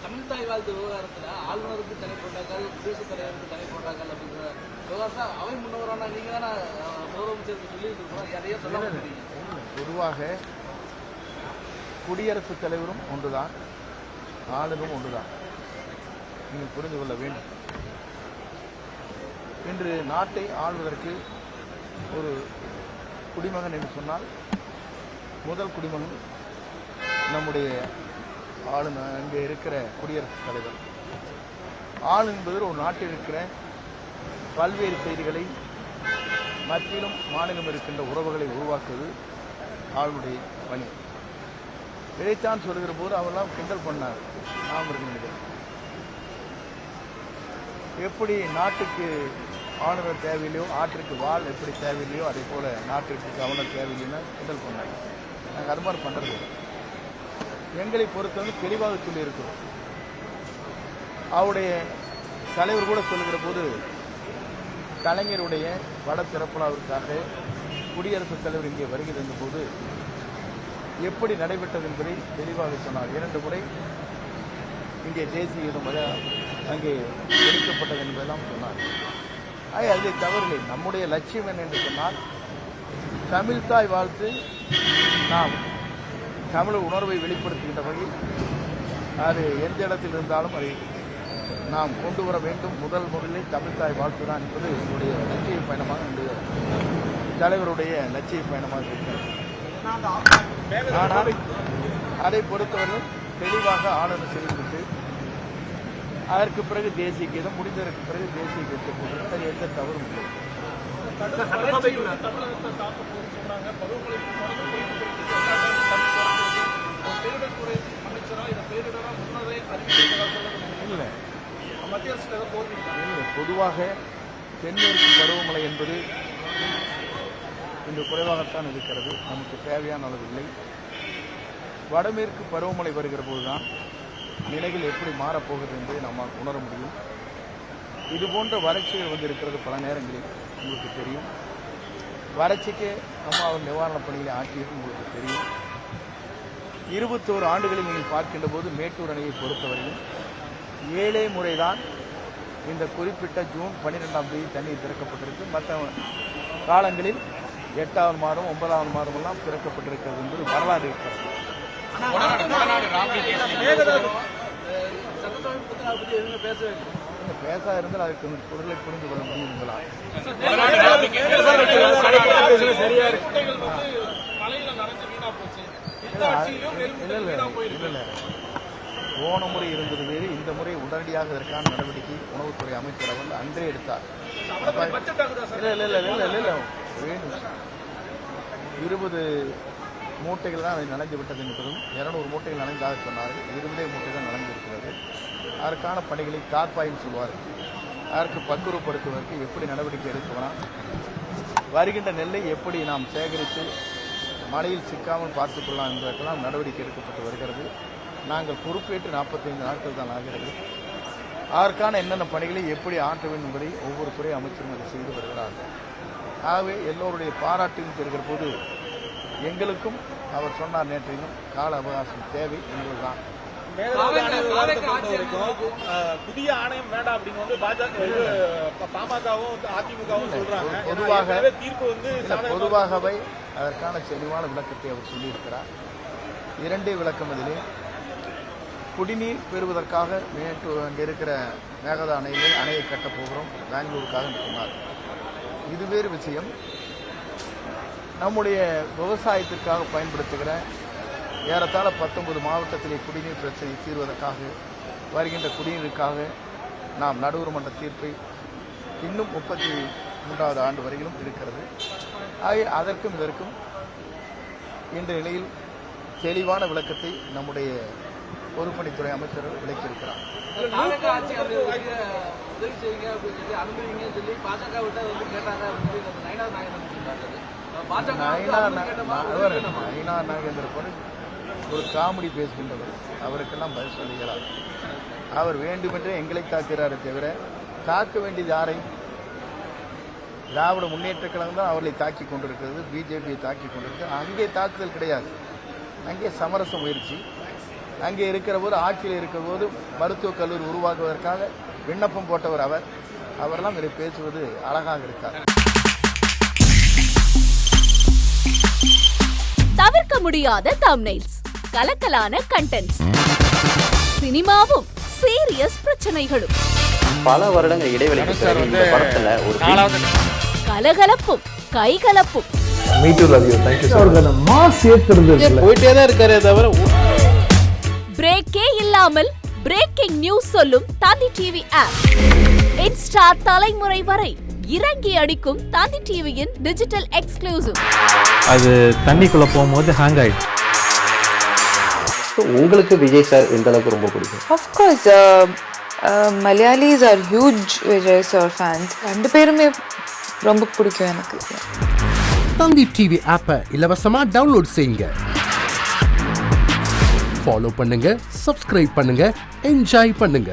தமிழ்தாய் வாழ்த்து விவகாரத்தில் ஆளுநருக்கு தனி போட்டாக்கள், குடியரசுத் தலைவருக்கு தனி போட்டாக்கள் அப்படிங்கிற விவகாரத்தை அவை முன்னவரான நீங்க தானே முதலமைச்சருக்கு சொல்லிட்டு இருக்கோம். அதையே சொல்ல மாட்டேங்கிறீங்க. பொதுவாக குடியரசுத் தலைவரும் ஒன்றுதான், ஆளுநரும் ஒன்றுதான். நீங்கள் புரிந்து கொள்ள வேண்டும். இன்று நாட்டை ஆளுவதற்கு ஒரு குடிமகன் என்று சொன்னால் முதல் குடிமகன் நம்முடைய ஆளுநர், அங்கே இருக்கிற குடியரசுத் தலைவர். ஆள் என்பது ஒரு நாட்டில் இருக்கிற பல்வேறு செய்திகளை மத்தியிலும் மாநிலம் இருக்கின்ற உறவுகளை உருவாக்குவது ஆளுடைய பணி. இதைத்தான் சொல்லுகிற போது அவரெல்லாம் கிண்டல் பண்ணார். நாம் இருக்கிற எப்படி நாட்டுக்கு ஆளுநர் தேவையில்லையோ, ஆற்றுக்கு வாள் எப்படி தேவையில்லையோ, அதே போல நாட்டிற்கு கவர்னர் தேவையில்லைன்னா கிண்டல் பண்ணாங்க. நாங்கள் அது மாதிரி பண்ணுறது எங்களை பொறுத்தவரை தெளிவாக சொல்லியிருக்கிறோம். அவருடைய தலைவர் கூட சொல்லுகிற போது கலைஞருடைய பட திறப்புலாவிற்காக குடியரசுத் தலைவர் இங்கே வருகை தந்த போது எப்படி நடைபெற்றது என்பதை தெளிவாக சொன்னார். 2 முறை இங்கே தேசிய கீதம் அங்கே ஒழிக்கப்பட்டது என்பதெல்லாம் சொன்னார். அதிலே தவறில்லை. நம்முடைய லட்சியம் என்ன என்று சொன்னால், தமிழ்தாய் வாழ்த்து நாம் தமிழ் உணர்வை வெளிப்படுத்துகின்ற வகையில் அது எந்த இடத்தில் இருந்தாலும் அதை நாம் கொண்டு வர வேண்டும். முதலில் தமிழ்தாய் வாழ்த்து தான் என்பது என்னுடைய லட்சிய பயணமாக, என்னுடைய தலைவருடைய லட்சிய பயணமாக இருக்கிறது. ஆனால் அதை பொறுத்தவரை தெளிவாக ஆளுநர் செய்துவிட்டு அதற்கு பிறகு தேசிய கீதம், முடிந்ததற்கு பிறகு தேசிய கீதத்தை போட்டு எந்த தவறும் இல்லை. பொதுவாக தென்மேற்கு பருவமழை என்பது இன்று குறைவாகத்தான் இருக்கிறது. நமக்கு தேவையான அளவு இல்லை. வடமேற்கு பருவமழை வருகிற போதுதான் நிலைகள் எப்படி மாறப்போகிறது என்பதை நம்மால் உணர முடியும். இதுபோன்ற வறட்சிகள் இருக்கிறது பல நேரங்களில் உங்களுக்கு தெரியும். வறட்சிக்கு நம்ம அவர் நிவாரணப் பணிகளை ஆற்றியது உங்களுக்கு தெரியும். 21 ஆண்டுகளில் நீங்கள் பார்க்கின்ற போது மேட்டூர் அணையை பொறுத்தவரையில் 7 முறைதான் இந்த குறிப்பிட்ட ஜூன் 12ஆம் தேதி தண்ணீர் திறக்கப்பட்டிருக்கு. மற்ற காலங்களில் 8வது மாதம் 9வது மாதம் எல்லாம் திறக்கப்பட்டிருக்கிறது என்பது வரலாறு இருக்கிறது. பேசா இருந்தால் அதுக்கு பொருளை புரிந்து கொள்ள முடியுங்களா? இல்லை, போன முறை இருந்தது வேறு, இந்த முறை உடனடியாக இதற்கான நடவடிக்கை உணவுத்துறை அமைச்சர் அவர்கள் அன்றே எடுத்தார். இல்லை 20 மூட்டைகள் தான் அதை நனைந்து விட்டது என்பதும் 200 மூட்டைகள் நனைந்தாக சொன்னார்கள். 20 மூட்டை தான் நனைந்திருக்கிறது. அதற்கான பணிகளை தார்பாயில் சொல்வார்கள். அதற்கு பக்குவப்படுத்துவதற்கு எப்படி நடவடிக்கை எடுக்கலாம், வருகின்ற நெல்லை எப்படி நாம் சேகரித்து மழையில் சிக்காமல் பார்த்துக்கொள்ளலாம் என்பதற்கெல்லாம் நடவடிக்கை எடுக்கப்பட்டு வருகிறது. நாங்கள் பொறுப்பேற்று 45 நாட்கள் தான் ஆகிறது. அதற்கான என்னென்ன பணிகளை எப்படி ஆற்ற வேண்டும் என்பதை ஒவ்வொரு துறை அமைச்சரும் அதை செய்து வருகிறார்கள். ஆகவே எல்லோருடைய பாராட்டையும் பெறுகிற போது எங்களுக்கும் அவர் சொன்னார் நேற்றையும் கால அவகாசம் தேவை என்பதுதான். புதிய ஆணையம் வேண்டாம் அப்படின்னு பாமகவும் அதிமுகவும் சொல்றாங்க. பொதுவாகவே அதற்கான தெளிவான விளக்கத்தை அவர் சொல்லியிருக்கிறார். 2 விளக்கம். அதிலே குடிநீர் பெறுவதற்காக அங்கே இருக்கிற மேகதா அணையை கட்டப் போகிறோம் பெங்களூருக்காக சொன்னார். இது வேறு விஷயம். நம்முடைய விவசாயத்திற்காக பயன்படுத்துகிற ஏறத்தாழ 19 மாவட்டத்திலே குடிநீர் பிரச்சனை தீர்வதற்காக வருகின்ற குடிநீருக்காக நாம் நடுவர் மன்ற தீர்ப்பை இன்னும் 33வது ஆண்டு வரையிலும் இருக்கிறது. அதற்கும் இதற்கும் இன்ற நிலையில் தெளிவான விளக்கத்தை நம்முடைய பொதுப்பணித்துறை அமைச்சர் விளக்கியிருக்கிறார். நயினா நாகேந்திர ஒரு காமெடி பேசுகின்றவர், அவருக்கெல்லாம் பதில் சொல்லுகிறார். அவர் வேண்டுமென்றே எங்களை தாக்குகிறாரே தவிர தாக்க வேண்டியது யாரை? திராவிட முன்னேற்ற கழகம் தான் அவர்களை தாக்கி கொண்டிருக்கிறது, பிஜேபியை தாக்கி கொண்டிருக்கிறது. அங்கே தாக்குதல் கிடையாது, அங்கே சமரச முயற்சி. அங்கே இருக்கிற போது, ஆட்சியில் இருக்கிற போது மருத்துவக் கல்லூரி உருவாக்குவதற்காக விண்ணப்பம் போட்டவர் அவரெல்லாம் இதை பேசுவது அழகாக இருக்கார். தவிர்க்க முடியாத தம்ப்நெயில்ஸ், கலக்கலான கண்டென்ட்ஸ், சினிமாவும் சீரியஸ் பிரச்சனைகளும், பல வருடங்கள் இடைவெளிக்கு பிறகு இந்த படத்துல ஒரு கலகலப்பும் கைகலப்பும், போயிட்டே தான் இருக்காரே தவிர பிரேக்கே இல்லாமல் பிரேக்கிங் நியூஸ் சொல்லும் தந்தி டிவி ஆப். இன்ஸ்டா தலைமுறை வரை இறங்கி அடிக்கும் தந்தி டிவியின் டிஜிட்டல் எக்ஸ்க்ளூசிவ். அது தண்ணிக்குள்ள போகும்போது ஹேங் ஆயிடுச்சு. உங்களுக்கு விஜய் சார் எந்த அளவுக்கு ரொம்ப பிடிக்கும்? Of course, Malayalis are huge Vijay sir fans. ரெண்டு பேருமே ரொம்ப பிடிக்கும் எனக்கு. தந்தி டிவி ஆப்பை இலவசமா டவுன்லோட் செய்யுங்க. ஃபாலோ பண்ணுங்க, சப்ஸ்கிரைப் பண்ணுங்க, என்ஜாய் பண்ணுங்க.